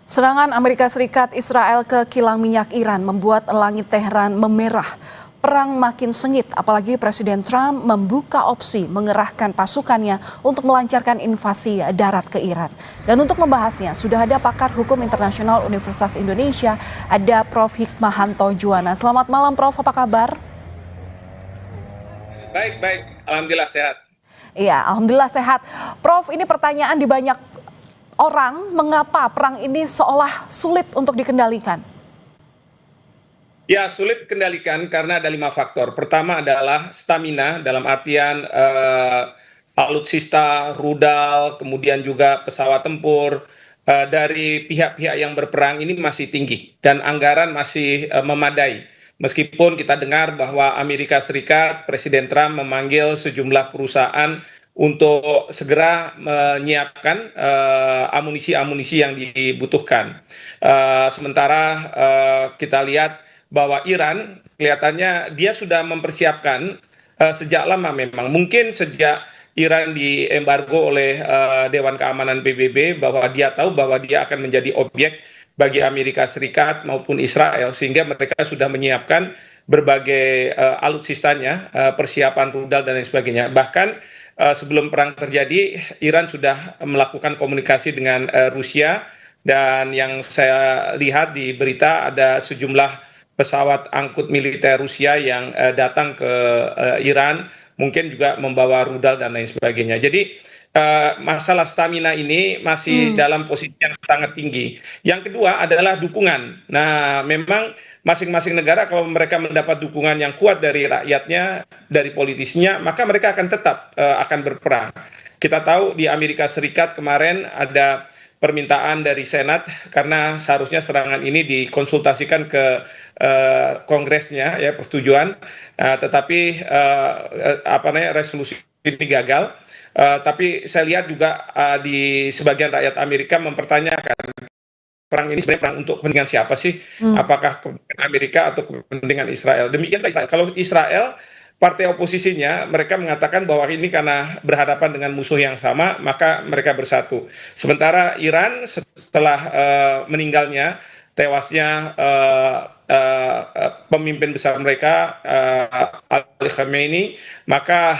Serangan Amerika Serikat Israel ke kilang minyak Iran membuat langit Teheran memerah. Perang makin sengit, apalagi Presiden Trump membuka opsi mengerahkan pasukannya untuk melancarkan invasi darat ke Iran. Dan untuk membahasnya, sudah ada pakar hukum internasional Universitas Indonesia, ada Prof. Hikmahanto Juwana. Selamat malam Prof, apa kabar? Baik. Alhamdulillah sehat. Iya, Alhamdulillah sehat. Prof, ini pertanyaan di banyak orang, mengapa perang ini seolah sulit untuk dikendalikan? Ya, sulit dikendalikan karena ada 5 faktor. Pertama adalah stamina, dalam artian alutsista, rudal, kemudian juga pesawat tempur dari pihak-pihak yang berperang ini masih tinggi dan anggaran masih memadai. Meskipun kita dengar bahwa Amerika Serikat, Presiden Trump memanggil sejumlah perusahaan untuk segera menyiapkan amunisi-amunisi yang dibutuhkan. Sementara kita lihat bahwa Iran kelihatannya dia sudah mempersiapkan sejak lama memang. Mungkin sejak Iran diembargo oleh Dewan Keamanan PBB, bahwa dia tahu bahwa dia akan menjadi objek bagi Amerika Serikat maupun Israel, sehingga mereka sudah menyiapkan berbagai alutsistanya, persiapan rudal dan lain sebagainya. Bahkan sebelum perang terjadi, Iran sudah melakukan komunikasi dengan Rusia, dan yang saya lihat di berita ada sejumlah pesawat angkut militer Rusia yang datang ke Iran, mungkin juga membawa rudal dan lain sebagainya. Jadi masalah stamina ini masih dalam posisi yang sangat tinggi. Yang kedua adalah dukungan. Nah, memang masing-masing negara kalau mereka mendapat dukungan yang kuat dari rakyatnya, dari politisnya, maka mereka akan tetap akan berperang. Kita tahu di Amerika Serikat kemarin ada permintaan dari Senat karena seharusnya serangan ini dikonsultasikan ke Kongresnya, ya, persetujuan, tetapi resolusi ini gagal. Tapi saya lihat juga di sebagian rakyat Amerika mempertanyakan perang ini sebenarnya perang untuk kepentingan siapa sih? Apakah kepentingan Amerika atau kepentingan Israel? Demikian Israel. Kalau Israel, partai oposisinya mereka mengatakan bahwa ini karena berhadapan dengan musuh yang sama, maka mereka bersatu. Sementara Iran setelah meninggalnya, tewasnya pemimpin besar mereka Ali Khamenei, maka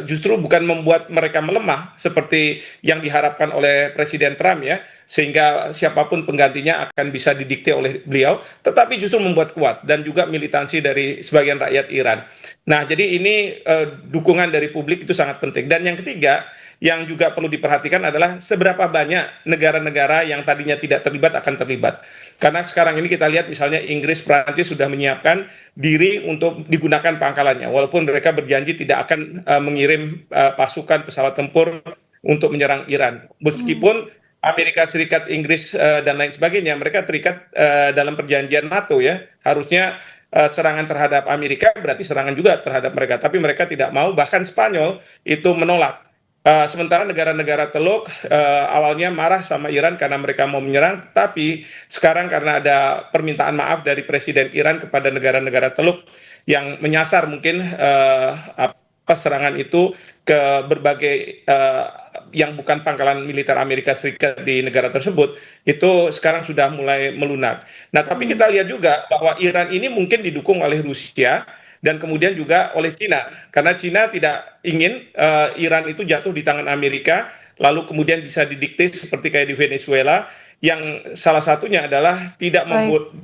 justru bukan membuat mereka melemah seperti yang diharapkan oleh Presiden Trump, ya, sehingga siapapun penggantinya akan bisa didikte oleh beliau, tetapi justru membuat kuat dan juga militansi dari sebagian rakyat Iran. Nah, jadi ini dukungan dari publik itu sangat penting. Dan yang ketiga, yang juga perlu diperhatikan adalah seberapa banyak negara-negara yang tadinya tidak terlibat akan terlibat. Karena sekarang ini kita lihat misalnya Inggris, Prancis sudah menyiapkan diri untuk digunakan pangkalannya, walaupun mereka berjanji tidak akan mengirim pasukan pesawat tempur untuk menyerang Iran. Meskipun Amerika Serikat, Inggris, dan lain sebagainya, mereka terikat dalam perjanjian NATO, ya. Harusnya serangan terhadap Amerika berarti serangan juga terhadap mereka, tapi mereka tidak mau. Bahkan Spanyol itu menolak. Sementara negara-negara Teluk awalnya marah sama Iran karena mereka mau menyerang, tapi sekarang karena ada permintaan maaf dari Presiden Iran kepada negara-negara Teluk yang menyasar mungkin serangan itu ke berbagai yang bukan pangkalan militer Amerika Serikat di negara tersebut, itu sekarang sudah mulai melunak. Nah, tapi kita lihat juga bahwa Iran ini mungkin didukung oleh Rusia dan kemudian juga oleh Cina, karena Cina tidak ingin Iran itu jatuh di tangan Amerika, lalu kemudian bisa didikte seperti kayak di Venezuela, yang salah satunya adalah tidak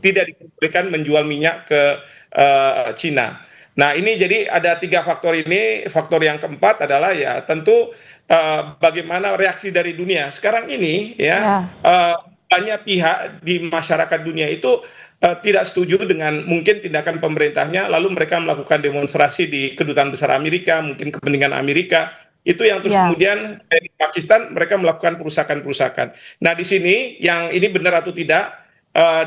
diperbolehkan menjual minyak ke Cina. Nah, ini jadi ada 3 faktor ini. Faktor yang keempat adalah ya tentu bagaimana reaksi dari dunia sekarang ini, ya. Banyak pihak di masyarakat dunia itu tidak setuju dengan mungkin tindakan pemerintahnya, lalu mereka melakukan demonstrasi di kedutaan besar Amerika, mungkin kepentingan Amerika, itu yang terus kemudian di Pakistan mereka melakukan perusakan-perusakan. Nah, di sini yang ini benar atau tidak,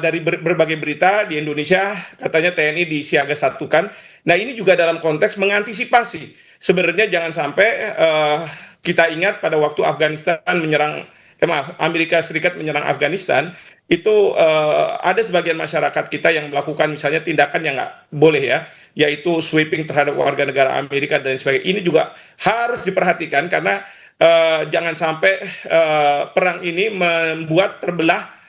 dari berbagai berita di Indonesia katanya TNI disiagasatukan. Nah, ini juga dalam konteks mengantisipasi. Sebenarnya jangan sampai kita ingat pada waktu Amerika Serikat menyerang Afghanistan, itu ada sebagian masyarakat kita yang melakukan misalnya tindakan yang nggak boleh, ya, yaitu sweeping terhadap warga negara Amerika dan sebagainya. Ini juga harus diperhatikan karena jangan sampai perang ini membuat terbelah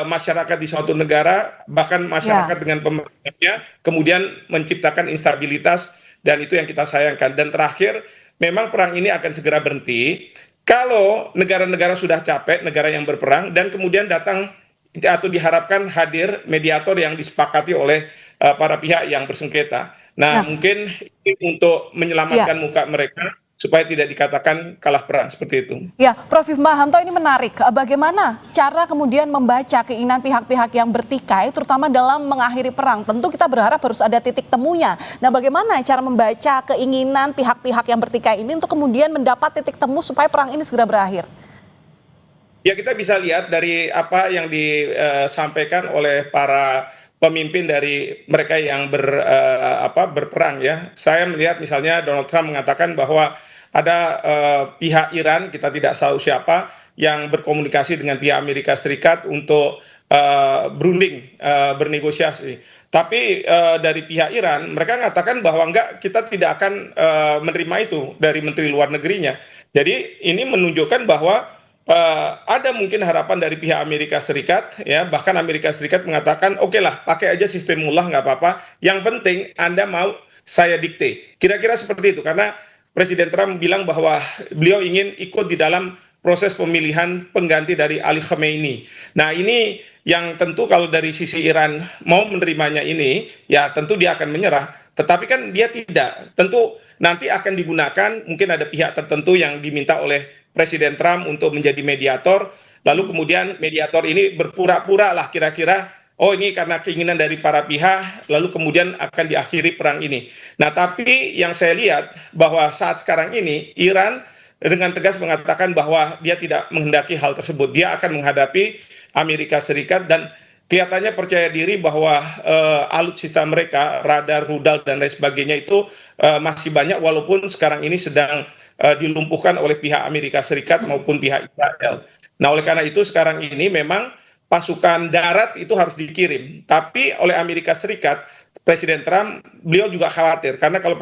masyarakat di suatu negara, bahkan masyarakat Ya. dengan pemerintahnya, kemudian menciptakan instabilitas, dan itu yang kita sayangkan. Dan terakhir, memang perang ini akan segera berhenti kalau negara-negara sudah capek, negara yang berperang, dan kemudian datang atau diharapkan hadir mediator yang disepakati oleh para pihak yang bersengketa. Nah, Nah, mungkin ini untuk ya. menyelamatkan muka mereka supaya tidak dikatakan kalah perang seperti itu. Ya, Prof. Hikmahanto, ini menarik. Bagaimana cara kemudian membaca keinginan pihak-pihak yang bertikai, terutama dalam mengakhiri perang? Tentu kita berharap harus ada titik temunya. Nah, bagaimana cara membaca keinginan pihak-pihak yang bertikai ini untuk kemudian mendapat titik temu supaya perang ini segera berakhir? Ya, kita bisa lihat dari apa yang disampaikan oleh para pemimpin dari mereka yang berperang ya. Saya melihat misalnya Donald Trump mengatakan bahwa ada pihak Iran, kita tidak tahu siapa, yang berkomunikasi dengan pihak Amerika Serikat untuk berunding, bernegosiasi. Tapi dari pihak Iran, mereka mengatakan bahwa enggak, kita tidak akan menerima itu dari Menteri Luar Negerinya. Jadi ini menunjukkan bahwa ada mungkin harapan dari pihak Amerika Serikat, ya, bahkan Amerika Serikat mengatakan oke lah, pakai aja sistem mullah, nggak apa-apa, yang penting Anda mau saya dikte, kira-kira seperti itu. Karena Presiden Trump bilang bahwa beliau ingin ikut di dalam proses pemilihan pengganti dari Ali Khamenei. Nah, ini yang tentu kalau dari sisi Iran mau menerimanya ini, ya tentu dia akan menyerah, tetapi kan dia tidak, tentu nanti akan digunakan, mungkin ada pihak tertentu yang diminta oleh Presiden Trump untuk menjadi mediator, lalu kemudian mediator ini berpura-pura lah kira-kira, oh ini karena keinginan dari para pihak, lalu kemudian akan diakhiri perang ini. Nah, tapi yang saya lihat bahwa saat sekarang ini Iran dengan tegas mengatakan bahwa dia tidak menghendaki hal tersebut, dia akan menghadapi Amerika Serikat, dan kelihatannya percaya diri bahwa alutsista mereka, radar, rudal, dan lain sebagainya itu masih banyak, walaupun sekarang ini sedang dilumpuhkan oleh pihak Amerika Serikat maupun pihak Israel. Nah, oleh karena itu sekarang ini memang pasukan darat itu harus dikirim. Tapi oleh Amerika Serikat, Presiden Trump, beliau juga khawatir karena kalau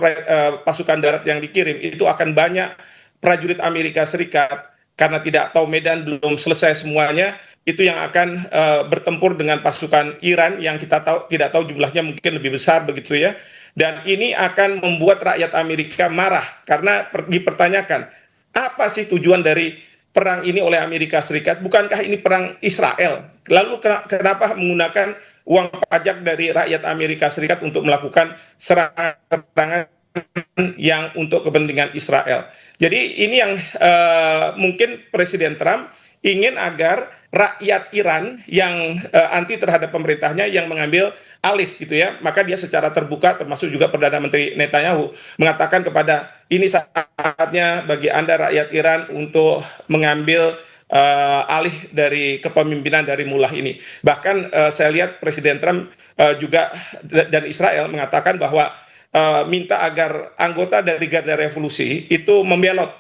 pasukan darat yang dikirim itu akan banyak prajurit Amerika Serikat, karena tidak tahu medan, belum selesai semuanya, itu yang akan bertempur dengan pasukan Iran yang kita tidak tahu jumlahnya, mungkin lebih besar begitu ya. Dan ini akan membuat rakyat Amerika marah karena dipertanyakan, apa sih tujuan dari perang ini oleh Amerika Serikat? Bukankah ini perang Israel? Lalu kenapa menggunakan uang pajak dari rakyat Amerika Serikat untuk melakukan serangan yang untuk kepentingan Israel? Jadi ini yang mungkin Presiden Trump ingin agar rakyat Iran yang anti terhadap pemerintahnya yang mengambil alih gitu ya, maka dia secara terbuka, termasuk juga Perdana Menteri Netanyahu, mengatakan kepada ini saatnya bagi Anda rakyat Iran untuk mengambil alih dari kepemimpinan dari mullah ini. Bahkan saya lihat Presiden Trump juga dan Israel mengatakan bahwa minta agar anggota dari Garda Revolusi itu membelot,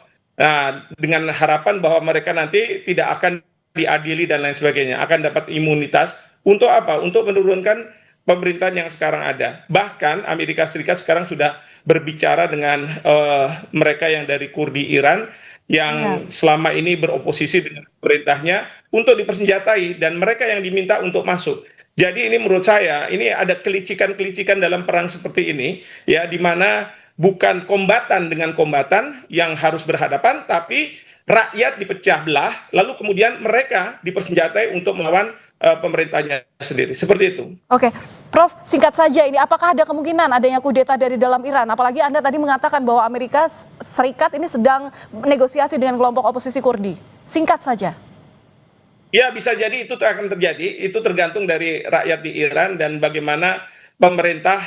dengan harapan bahwa mereka nanti tidak akan diadili dan lain sebagainya, akan dapat imunitas. Untuk apa? Untuk menurunkan pemerintahan yang sekarang ada. Bahkan Amerika Serikat sekarang sudah berbicara dengan mereka yang dari Kurdi Iran yang selama ini beroposisi dengan pemerintahnya untuk dipersenjatai, dan mereka yang diminta untuk masuk. Jadi ini menurut saya ini ada kelicikan-kelicikan dalam perang seperti ini ya, di mana bukan kombatan dengan kombatan yang harus berhadapan, tapi rakyat dipecah belah, lalu kemudian mereka dipersenjatai untuk melawan pemerintahnya sendiri. Seperti itu. Oke, Prof, singkat saja ini, apakah ada kemungkinan adanya kudeta dari dalam Iran? Apalagi Anda tadi mengatakan bahwa Amerika Serikat ini sedang negosiasi dengan kelompok oposisi Kurdi. Singkat saja. Ya, bisa jadi itu akan terjadi. Itu tergantung dari rakyat di Iran dan bagaimana pemerintah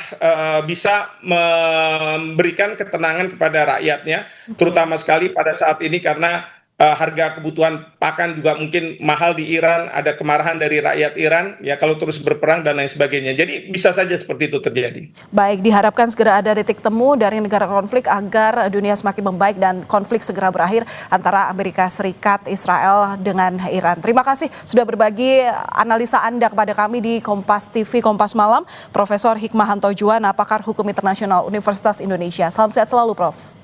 bisa memberikan ketenangan kepada rakyatnya, terutama sekali pada saat ini karena harga kebutuhan pakan juga mungkin mahal di Iran, ada kemarahan dari rakyat Iran ya kalau terus berperang dan lain sebagainya. Jadi bisa saja seperti itu terjadi. Baik, diharapkan segera ada titik temu dari negara konflik agar dunia semakin membaik dan konflik segera berakhir antara Amerika Serikat, Israel dengan Iran. Terima kasih sudah berbagi analisa Anda kepada kami di Kompas TV, Kompas Malam, Profesor Hikmahanto Juwana, pakar hukum internasional Universitas Indonesia. Salam sehat selalu, Prof.